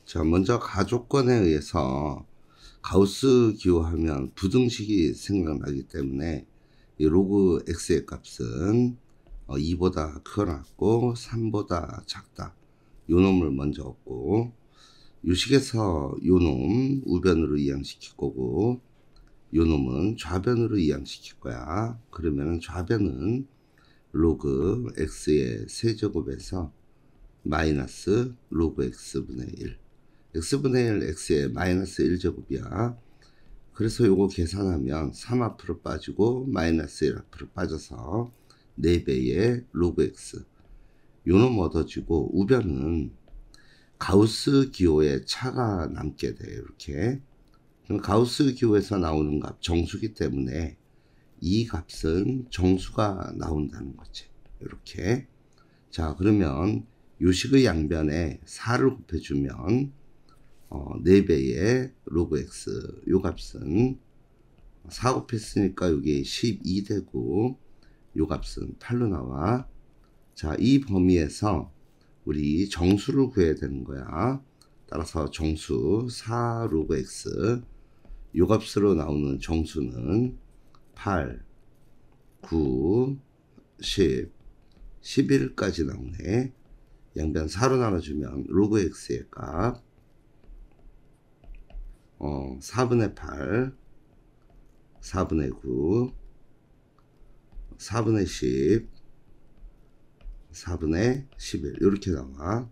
자, 먼저 가조건에 의해서 가우스 기호하면 부등식이 생각나기 때문에 이 로그 x의 값은 2보다 크거나 3보다 작다. 요 놈을 먼저 얻고, 요식에서 요 놈 우변으로 이항시킬 거고, 요 놈은 좌변으로 이항시킬 거야. 그러면 좌변은 로그 x의 세제곱에서 마이너스 로그 x분의 1. x분의 1 x의 마이너스 1제곱이야. 그래서 요거 계산하면 3 앞으로 빠지고 마이너스 1 앞으로 빠져서 4배의 로그 x. 요놈 얻어지고 우변은 가우스 기호의 차가 남게 돼. 이렇게. 그럼 가우스 기호에서 나오는 값 정수기 때문에 이 값은 정수가 나온다는 거지. 이렇게. 자, 그러면 요식의 양변에 4를 곱해주면 4배의 로그 x 요 값은 4 곱했으니까 여기 12 되고 요 값은 8로 나와. 자, 이 범위에서 우리 정수를 구해야 되는 거야. 따라서 정수 4 로그 x 요 값으로 나오는 정수는 8, 9, 10, 11까지 나오네. 양변 4로 나눠주면 로그 x의 값 4분의 8, 4분의 9, 4분의 10, 4분의 11 이렇게 나와.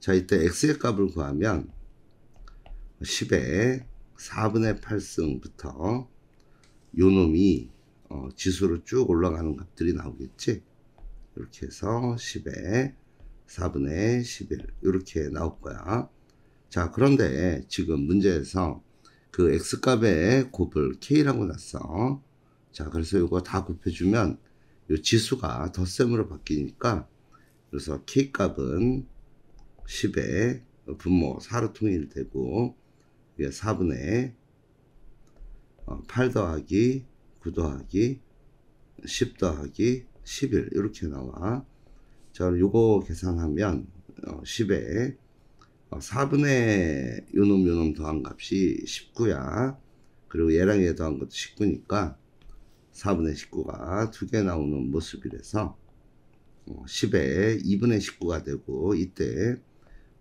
자, 이때 x의 값을 구하면 10의 4분의 8승부터 요 놈이 지수로 쭉 올라가는 값들이 나오겠지. 이렇게 해서 10의 4분의 11 이렇게 나올 거야. 자, 그런데 지금 문제에서 그 x값의 곱을 k라고 놨어. 자, 그래서 이거 다 곱해주면 요 지수가 덧셈으로 바뀌니까, 그래서 k값은 10의 분모 4로 통일되고, 이게 4분의 8 더하기 9 더하기 10 더하기 11 이렇게 나와. 자, 요거 계산하면 10에 4분의 요놈 더한 값이 19야. 그리고 얘랑 얘 더한 것도 19니까 4분의 19가 2개 나오는 모습이라서 10에 2분의 19가 되고, 이때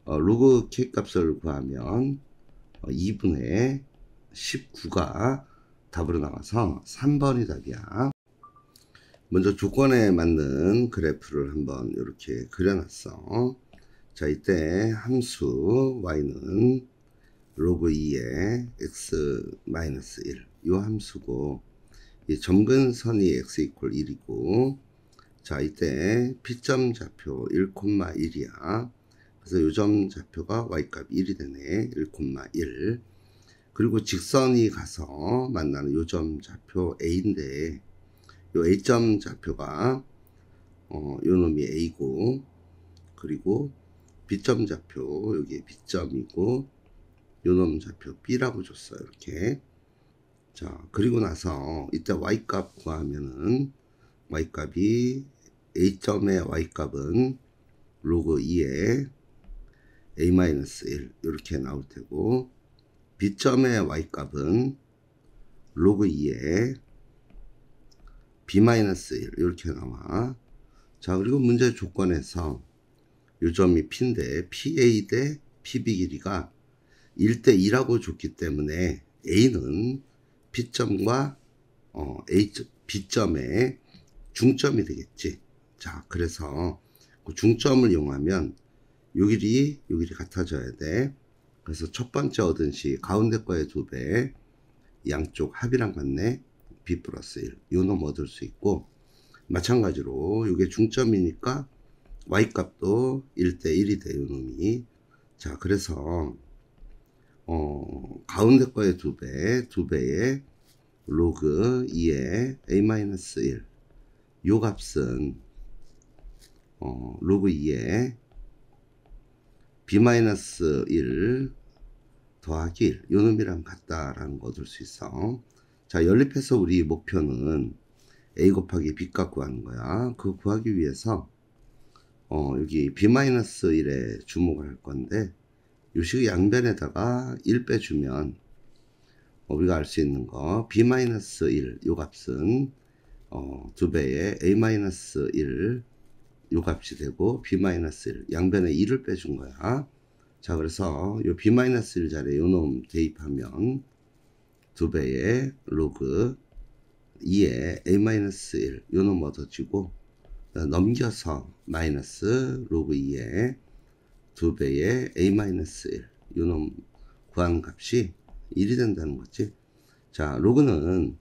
로그 k 값을 구하면 2분의 19가 답으로 나와서 3번이 답이야. 먼저 조건에 맞는 그래프를 한번 이렇게 그려놨어. 자, 이때 함수 y는 로그 2의 x-1 이 함수고, 이 점근선이 x 이퀄 1이고, 자, 이때 P점 좌표 1,1이야. 그래서 요점 좌표가 y값 1이 되네. 1,1. 그리고 직선이 가서 만나는 요점 좌표 a인데, 요 a점 좌표가 요 놈이 a고, 그리고 b점 좌표 여기 b점이고, 요 놈 좌표 b라고 줬어요. 이렇게. 자, 그리고 나서 이때 y값 구하면은 y값이 a점의 y값은 로그 2의 a-1 이렇게 나올 테고, b점의 y값은 로그 2의 b-1 이렇게 나와. 자, 그리고 문제 조건에서 요점이 p인데 pa 대 pb 길이가 1대 2라고 줬기 때문에 a는 p점과 b점의 중점이 되겠지. 자, 그래서 그 중점을 이용하면 요 길이 같아져야 돼. 그래서 첫 번째 얻은 시 가운데 거의 2배, 양쪽 합이랑 같네. b 플러스 1 요 놈 얻을 수 있고, 마찬가지로 이게 중점이니까 y값도 1대 1이 돼. 요 놈이. 자, 그래서 가운데 거의 2배의 로그 2의 a-1 요 값은 로그 2의 b-1 더하기 1 요 놈이랑 같다라는 거 얻을 수 있어. 자, 연립해서 우리 목표는 a 곱하기 b 값 구하는 거야. 그거 구하기 위해서 여기 b-1에 주목을 할 건데, 요 식의 양변에다가 1 빼주면 우리가 알 수 있는 거 b-1 요 값은 2배의 a-1 요 값이 되고 b-1 양변에 1을 빼준 거야. 자, 그래서 요 b-1 자리에 요 놈 대입하면 2배의 로그 2의 a-1 요 놈 얻어지고 넘겨서 마이너스 로그 2의 2배의 a-1 요 놈 구하는 값이 1이 된다는 거지. 자, 로그는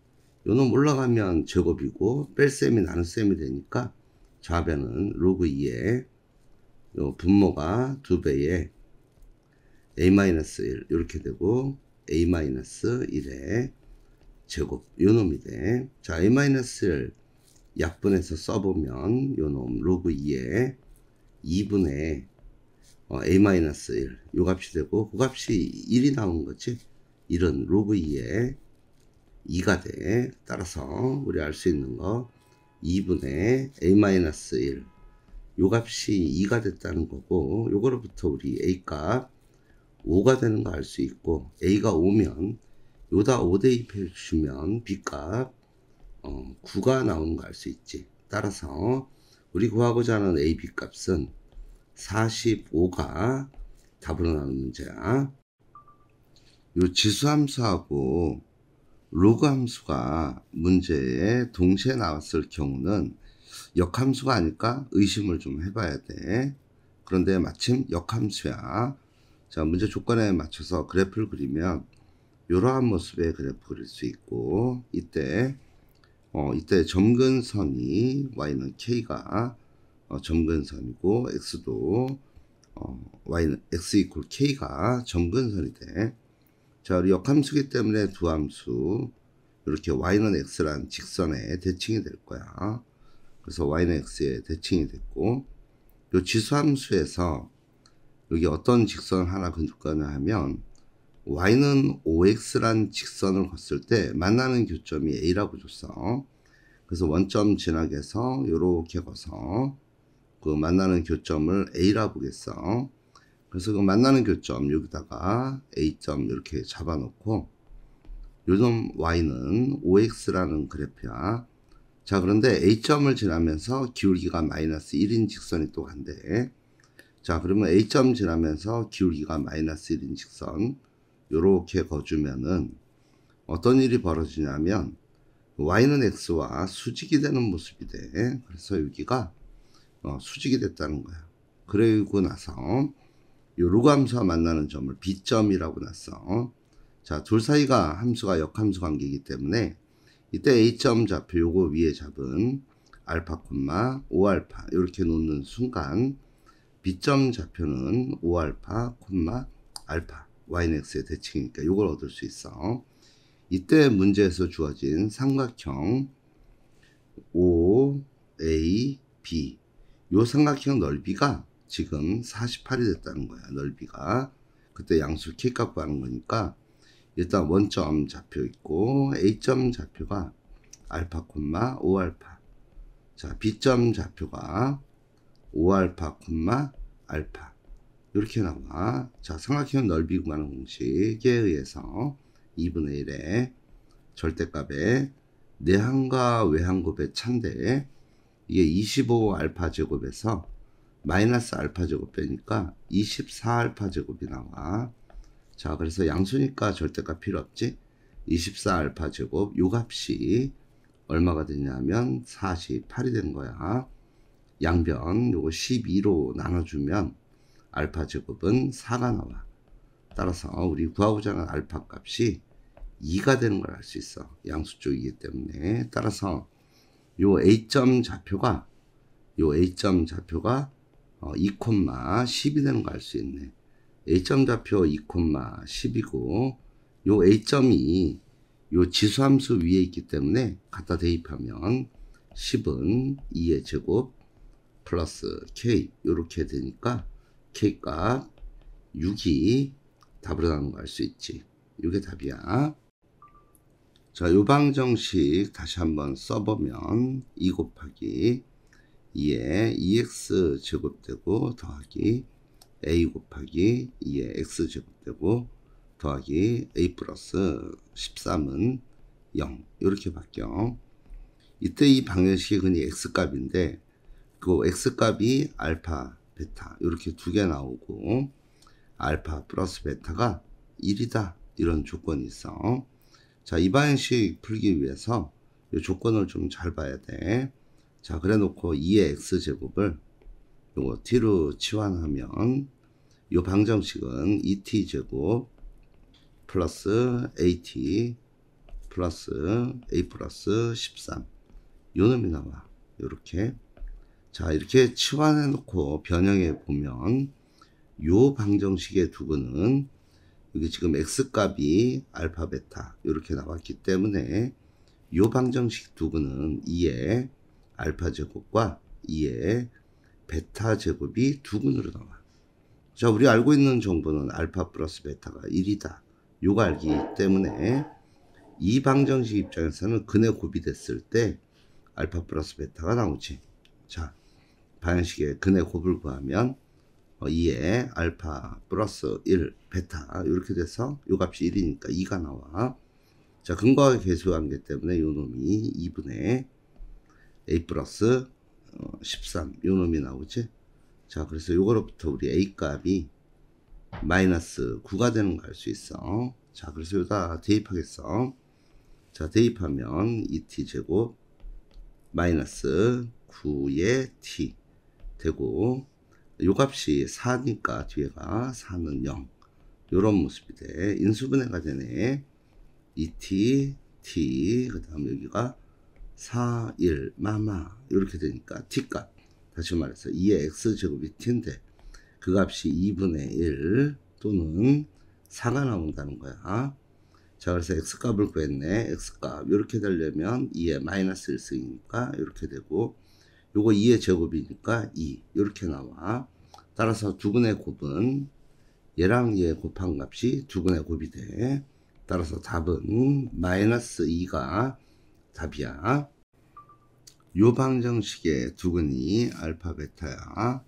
요 놈 올라가면 제곱이고 뺄셈이 나눗셈이 되니까 좌변은 로그 2의 요 분모가 2배의 a-1 이렇게 되고 a-1의 제곱 요 놈이 돼. 자, a-1 약분해서 써보면 요 놈 로그 2의 2분의 a-1 요 값이 되고 그 값이 1이 나온 거지. 1은 로그 2의 2가 돼. 따라서 우리 알 수 있는 거 2분의 a-1 요 값이 2가 됐다는 거고, 요거로부터 우리 a 값 5가 되는 거 알 수 있고, a가 5면 요다 5 대입해 주시면 b 값 9가 나오는 거 알 수 있지. 따라서 우리 구하고자 하는 a, b 값은 45가 답으로 나오는 문제야. 요 지수함수하고 로그 함수가 문제에 동시에 나왔을 경우는 역함수가 아닐까 의심을 좀 해봐야 돼. 그런데 마침 역함수야. 자, 문제 조건에 맞춰서 그래프를 그리면 이러한 모습의 그래프 그릴 수 있고, 이때 점근선이 y는 k가 점근선이고 x도 y는 x 이퀄 k가 점근선이 돼. 자, 우리 역함수기 때문에 두 함수 이렇게 y는 x란 직선에 대칭이 될 거야. 그래서 y는 x에 대칭이 됐고, 요 지수함수에서 여기 어떤 직선을 하나 그릴 거냐 하면 y는 5x란 직선을 걷을 때 만나는 교점이 a라고 줬어. 그래서 원점 진학에서 요렇게 거서 그 만나는 교점을 a라 보겠어. 그래서 그 만나는 교점 여기다가 a점 이렇게 잡아놓고 요점 y는 5x라는 그래프야. 자, 그런데 a점을 지나면서 기울기가 마이너스 1인 직선이 또 간대. 자, 그러면 a점 지나면서 기울기가 마이너스 1인 직선 요렇게 거주면은 어떤 일이 벌어지냐면 y는 x와 수직이 되는 모습이 돼. 그래서 여기가 수직이 됐다는 거야. 그리고 나서 요 로그 함수와 만나는 점을 b점이라고 놨어. 자, 둘 사이가 함수가 역함수 관계이기 때문에 이때 a점 좌표 요거 위에 잡은 알파, 5알파 이렇게 놓는 순간 b점 좌표는 5알파, 알파 y는 x의 대칭이니까 요걸 얻을 수 있어. 이때 문제에서 주어진 삼각형 OAB 요 삼각형 넓이가 지금 48이 됐다는 거야. 넓이가 그때 양수 k 값 구하는 거니까 일단 원점 좌표 있고 a점 좌표가 알파, 5알파. 자, b점 좌표가 5알파, 알파 이렇게 나와. 자, 삼각형 넓이 구하는 공식에 의해서 2분의 1의 절대값의 내항과 외항 곱의 차인데 이게 25 알파 제곱에서 마이너스 알파 제곱 빼니까 24 알파 제곱이 나와. 자, 그래서 양수니까 절대값 필요 없지. 24 알파 제곱 요 값이 얼마가 되냐면 48이 된 거야. 양변 요거 12로 나눠주면 알파 제곱은 4가 나와. 따라서 우리 구하고자 하는 알파 값이 2가 되는 걸 알 수 있어. 양수 쪽이기 때문에. 따라서 요 a점 좌표가 2,10이 되는 걸 알 수 있네. a점 좌표 2,10이고 요 a점이 요 지수함수 위에 있기 때문에 갖다 대입하면 10은 2의 제곱 플러스 k 요렇게 되니까 k 값 6이 답으로 나오는 거 알 수 있지. 이게 답이야. 자, 요 방정식 다시 한번 써보면 2 곱하기 2에 2x 제곱되고 더하기 a 곱하기 2의 x제곱 되고 더하기 a 플러스 13은 0 이렇게 바뀌어. 이때 이 방정식이 흔히 x값인데 그 x값이 알파, 베타 이렇게 두 개 나오고 알파 플러스 베타가 1이다 이런 조건이 있어. 자, 이 방정식 풀기 위해서 이 조건을 좀 잘 봐야 돼. 자, 그래 놓고 2의 x제곱을 요거 t로 치환하면 이 방정식은 2t제곱 플러스 at 플러스 a 플러스 13 요 놈이 나와. 요렇게. 자, 이렇게 치환해 놓고 변형해 보면 요 방정식의 두근은 여기 지금 x값이 알파 베타 이렇게 나왔기 때문에 요 방정식 두근은 2의 알파 제곱과 2의 베타 제곱이 두근으로 나와. 자, 우리 알고 있는 정보는 알파 플러스 베타가 1이다. 요거 알기 때문에 이 방정식 입장에서는 근의 곱이 됐을 때 알파 플러스 베타가 나오지. 자, 방정식의 근의 곱을 구하면 2의 알파 플러스 1 베타 이렇게 돼서 요 값이 1이니까 2가 나와. 자, 근거하게 계수한 게 때문에 요 놈이 2분의 a 플러스 13 요 놈이 나오지. 자, 그래서 요거로부터 우리 a 값이 마이너스 9가 되는 거 알 수 있어. 자, 그래서 여기다 대입하겠어. 자, 대입하면 2t제곱 마이너스 9의 t 되고 요 값이 4니까 뒤에가 4는 0 요런 모습이 돼. 인수분해가 되네. 2t t 그 다음에 여기가 4 1 마마 이렇게 되니까 t값 다시 말해서 2의 x제곱이 t인데 그 값이 2분의 1 또는 4가 나온다는 거야. 자, 그래서 x값을 구했네. x값 이렇게 되려면 2의 마이너스 1승이니까 이렇게 되고 요거 2의 제곱이니까 2 이렇게 나와. 따라서 두근의 곱은 얘랑 얘 곱한 값이 두근의 곱이 돼. 따라서 답은 마이너스 2가 답이야. 요 방정식의 두근이 알파 베타야.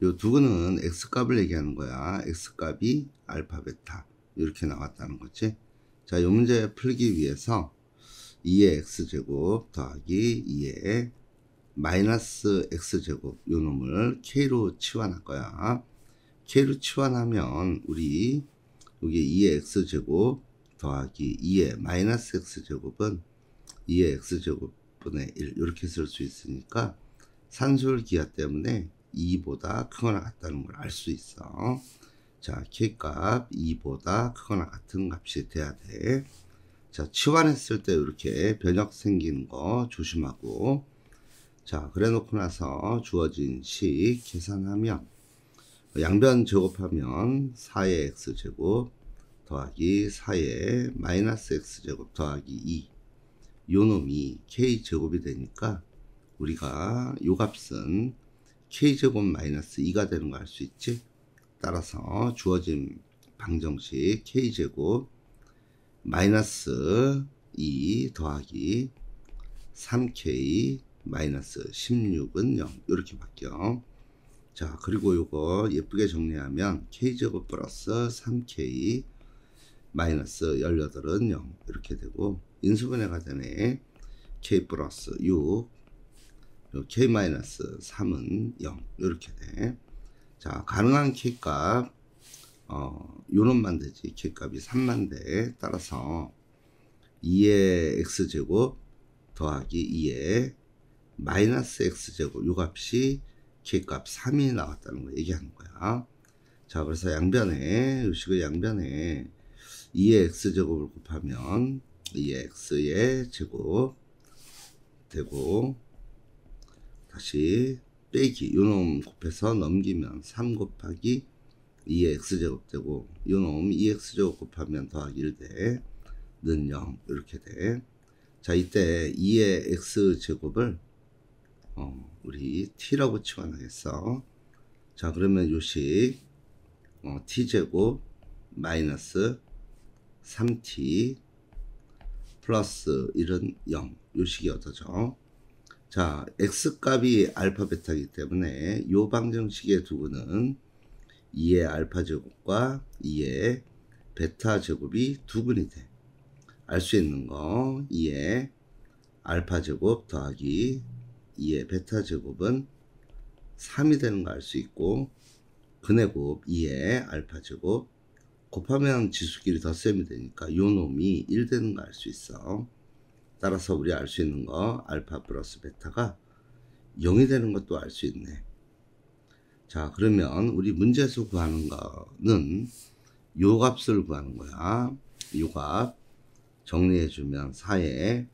요 두근은 x값을 얘기하는 거야. x값이 알파 베타 이렇게 나왔다는 거지. 자, 요 문제 풀기 위해서 2의 x제곱 더하기 2의 마이너스 x제곱 요 놈을 k로 치환할 거야. k로 치환하면 우리 여기 2의 x제곱 더하기 2의 마이너스 x제곱은 2의 x제곱분의 1 이렇게 쓸 수 있으니까 산술기하 때문에 2보다 크거나 같다는 걸 알 수 있어. 자, k값 2보다 크거나 같은 값이 돼야 돼. 자, 치환했을 때 이렇게 변형 생기는 거 조심하고. 자, 그래 놓고 나서 주어진 식 계산하면 양변 제곱하면 4의 x제곱 더하기 4의 마이너스 x제곱 더하기 2 요 놈이 k제곱이 되니까 우리가 요 값은 k제곱 마이너스 2가 되는 거 알 수 있지. 따라서 주어진 방정식 k제곱 마이너스 2 더하기 3k 마이너스 16은 0 이렇게 바뀌어. 자, 그리고 요거 예쁘게 정리하면 k제곱 플러스 3k 마이너스 18은 0 이렇게 되고 인수분해가 되네. k 플러스 6 k 마이너스 3은 0 이렇게 돼. 자, 가능한 k값 요놈만 되지. k값이 3만 돼. 따라서 2의 x제곱 더하기 2의 마이너스 x제곱 요 값이 k값 3이 나왔다는 거 얘기하는 거야. 자, 그래서 양변에 요 식의 양변에 2의 x제곱을 곱하면 2의 x의 제곱 되고 다시 빼기 요놈 곱해서 넘기면 3 곱하기 2의 x제곱 되고 요놈 2x제곱 곱하면 더하기 1대 는 0 이렇게 돼. 자, 이때 2의 x제곱을 우리 t라고 치환하겠어. 자, 그러면 요식 t제곱 마이너스 3t 플러스 1은 0 요식이 얻어져. 자, x값이 알파 베타이기 때문에 요 방정식의 두근은 2의 알파 제곱과 2의 베타 제곱이 두근이 돼. 알 수 있는 거 2의 알파 제곱 더하기 2의 베타 제곱은 3이 되는 거 알 수 있고, 근해곱 2의 알파 제곱 곱하면 지수끼리 덧셈이 되니까 요 놈이 1 되는 거 알 수 있어. 따라서 우리 알 수 있는 거 알파 플러스 베타가 0이 되는 것도 알 수 있네. 자, 그러면 우리 문제에서 구하는 거는 요 값을 구하는 거야. 요 값 정리해주면 4의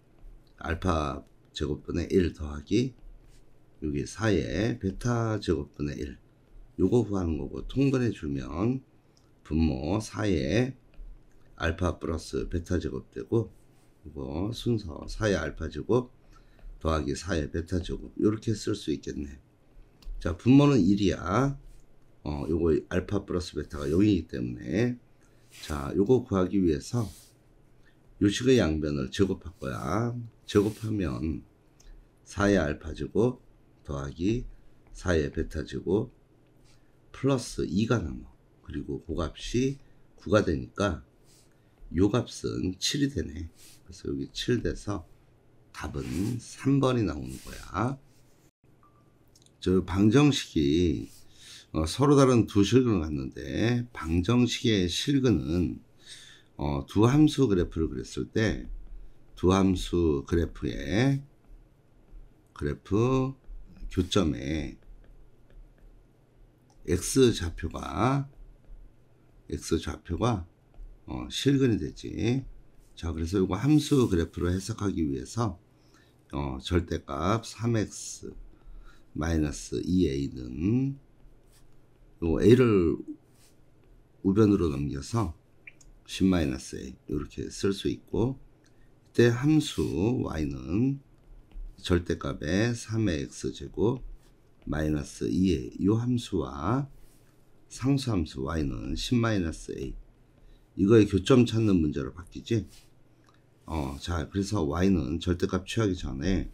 알파 제곱분의 1 더하기 여기 4의 베타 제곱분의 1 요거 구하는 거고, 통분해주면 분모 4의 알파 플러스 베타 제곱 되고, 이거 순서 4의 알파 제곱 더하기 4의 베타 제곱 이렇게 쓸 수 있겠네. 자, 분모는 1이야. 요거 알파 플러스 베타가 0이기 때문에, 자, 요거 구하기 위해서 요식의 양변을 제곱할 거야. 제곱하면 4의 알파 제곱 더하기 4의 베타 제곱 플러스 2가 남아. 그리고 그 값이 9가 되니까 요 값은 7이 되네. 그래서 여기 7 돼서 답은 3번이 나오는 거야. 저 방정식이 서로 다른 두 실근을 갖는데, 방정식의 실근은 두 함수 그래프를 그렸을 때 두 함수 그래프의 그래프 교점에 x좌표가 실근이 되지. 자, 그래서 이거 함수 그래프로 해석하기 위해서 절대값 3x 마이너스 2a는 요 a를 우변으로 넘겨서 10-a 이렇게 쓸 수 있고, 이때 함수 y는 절대값의 3의 x제곱 마이너스 2a 요 함수와 상수함수 y는 10-a 이거의 교점 찾는 문제로 바뀌지. 자, 그래서 y는 절대값 취하기 전에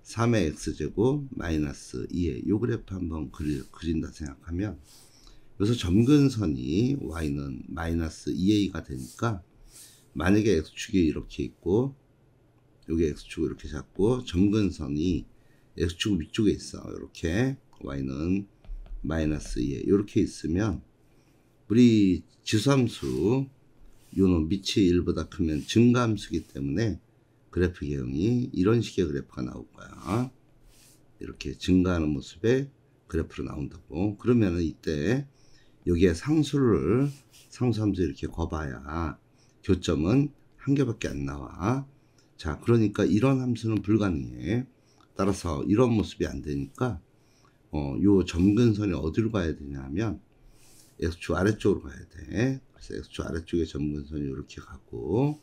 3의 x제곱 마이너스 2의 요 그래프 한번 그린다 생각하면, 여기서 점근선이 y는 마이너스 2a가 되니까, 만약에 x축이 이렇게 있고 여기 x축을 이렇게 잡고 점근선이 x축 위쪽에 있어. 이렇게 y는 마이너스 2에 이렇게 있으면, 우리 지수함수 요놈 밑이 1보다 크면 증가함수이기 때문에 그래프 개형이 이런 식의 그래프가 나올 거야. 이렇게 증가하는 모습의 그래프로 나온다고. 그러면은 이때 여기에 상수함수 이렇게 거봐야 교점은 한 개밖에 안 나와. 자, 그러니까 이런 함수는 불가능해. 따라서 이런 모습이 안 되니까 요 점근선이 어디로 가야 되냐면 x축 아래쪽으로 가야 돼. 그래서 x축 아래쪽에 점근선이 이렇게 가고,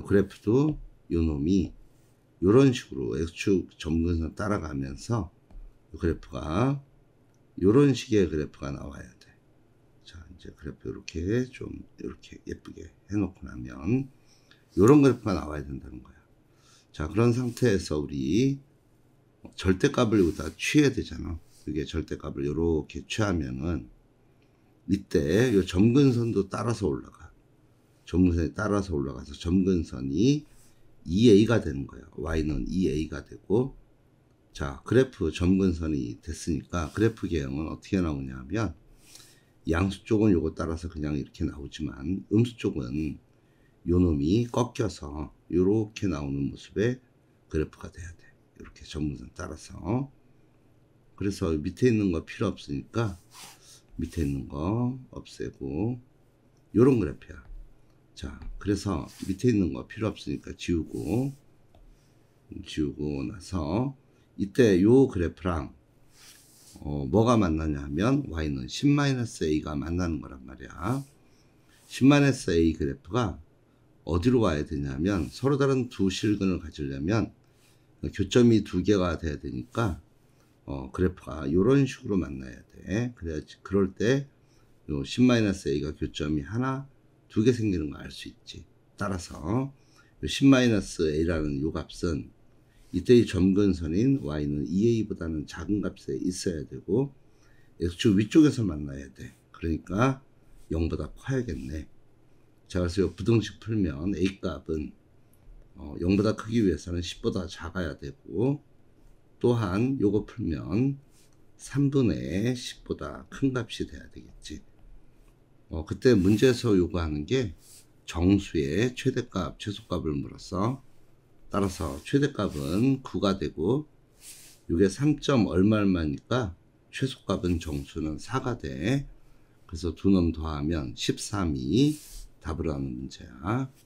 그래프도 요 놈이 요런 식으로 x축 점근선 따라가면서 그래프가 요런 식의 그래프가 나와야 돼. 자, 이제 그래프 이렇게 좀 이렇게 예쁘게 해놓고 나면 요런 그래프가 나와야 된다는 거야. 자, 그런 상태에서 우리 절대값을 여기다 취해야 되잖아. 이게 절대값을 요렇게 취하면은 이때 요 점근선도 따라서 올라가. 점근선이 따라서 올라가서 점근선이 2a가 되는 거야. y는 2a가 되고, 자, 그래프 점근선이 됐으니까 그래프 개형은 어떻게 나오냐 하면, 양수 쪽은 요거 따라서 그냥 이렇게 나오지만 음수 쪽은 요 놈이 꺾여서 요렇게 나오는 모습의 그래프가 돼야 돼. 이렇게 점근선 따라서. 그래서 밑에 있는 거 필요 없으니까 밑에 있는 거 없애고 요런 그래프야. 자, 그래서 밑에 있는 거 필요 없으니까 지우고 나서 이때 요 그래프랑 뭐가 만나냐 하면 y는 10-a가 만나는 거란 말이야. 10-a 그래프가 어디로 와야 되냐면, 서로 다른 두 실근을 가지려면 교점이 두 개가 돼야 되니까 그래프가 요런 식으로 만나야 돼. 그래야지, 그럴 때 요 10-a가 교점이 하나, 두 개 생기는 거 알 수 있지. 따라서 요 10-a라는 요 값은 이때의 점근선인 y는 2a보다는 작은 값에 있어야 되고 x축 위쪽에서 만나야 돼. 그러니까 0보다 커야겠네. 자, 그래서 이 부등식 풀면 A 값은 0보다 크기 위해서는 10보다 작아야 되고, 또한 요거 풀면 3분의 10보다 큰 값이 돼야 되겠지. 그때 문제에서 요구하는 게 정수의 최대값, 최소값을 물었어. 따라서 최대값은 9가 되고, 요게 3점 얼마니까 최소값은 정수는 4가 돼. 그래서 두 놈 더하면 13이 답으로 하는 문제야.